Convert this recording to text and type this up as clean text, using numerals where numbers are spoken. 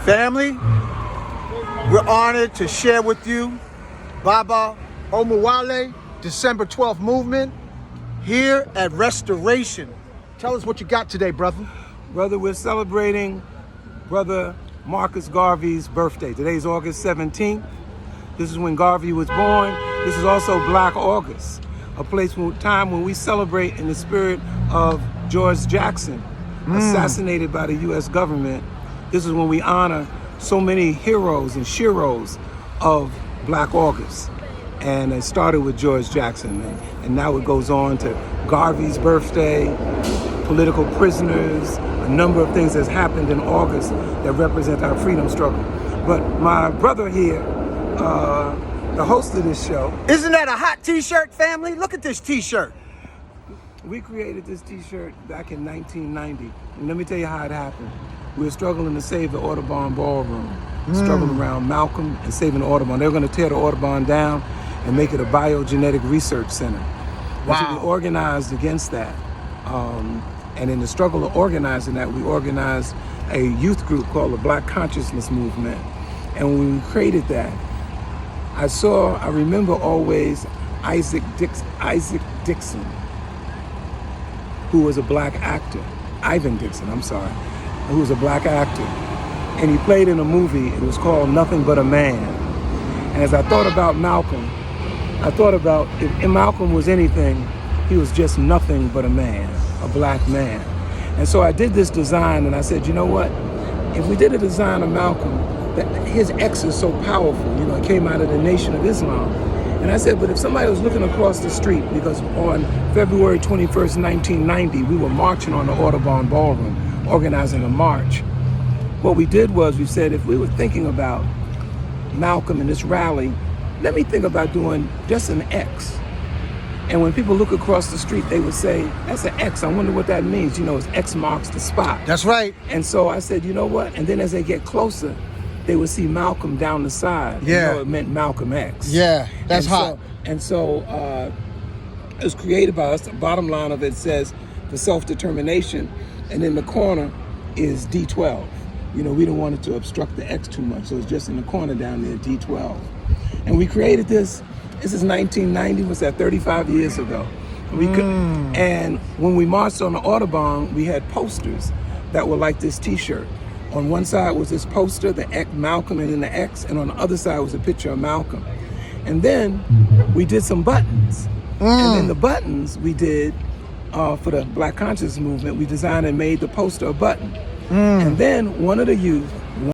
Family, we're honored to share with you Baba Omowale, December 12th movement, here at Restoration. Tell us what you got today, brother. Brother, we're celebrating Brother Marcus Garvey's birthday. Today's August 17th. This is when Garvey was born. This is also Black August, a time when we celebrate in the spirit of George Jackson, assassinated by the U.S. government. This is when we honor so many heroes and sheroes of Black August. And it started with George Jackson, and now it goes on to Garvey's birthday, political prisoners, a number of things that's happened in August that represent our freedom struggle. But my brother here, the host of this show. Isn't that a hot t-shirt, family? Look at this t-shirt. We created this t-shirt back in 1990. And let me tell you how it happened. We were struggling to save the Audubon Ballroom. Struggling around Malcolm and saving the Audubon. They were going to tear the Audubon down and make it a biogenetic research center. Wow. So we organized against that. And in the struggle of organizing that, we organized a youth group called the Black Consciousness Movement. And when we created that, I remember always Isaac Dixon, who was a black actor. Ivan Dixon, I'm sorry, who was a black actor. And he played in a movie, it was called Nothing But a Man. And as I thought about Malcolm, I thought about if Malcolm was anything, he was just nothing but a man, a black man. And so I did this design and I said, you know what? If we did a design of Malcolm, his X is so powerful, you know, it came out of the Nation of Islam. And I said, but if somebody was looking across the street, because on February 21st, 1990, we were marching on the Audubon Ballroom, organizing a march. What we did was we said, if we were thinking about Malcolm and this rally, let me think about doing just an X. And when people look across the street, they would say, that's an X. I wonder what that means. You know, it's X marks the spot. That's right. And so I said, you know what? And then as they get closer, they would see Malcolm down the side. Yeah. You know, it meant Malcolm X. Yeah, that's hot. So it was created by us. The bottom line of it says the self-determination. And in the corner is D12. You know, we didn't want it to obstruct the X too much. So it's just in the corner down there, D12. And we created this. This is 1990, was that 35 years ago. And when we marched on the Audubon, we had posters that were like this t-shirt. On one side was this poster, the X, Malcolm and then the X, and on the other side was a picture of Malcolm. And then we did some buttons. And then the buttons we did for the Black Consciousness Movement, we designed and made the poster a button. And then one of the youth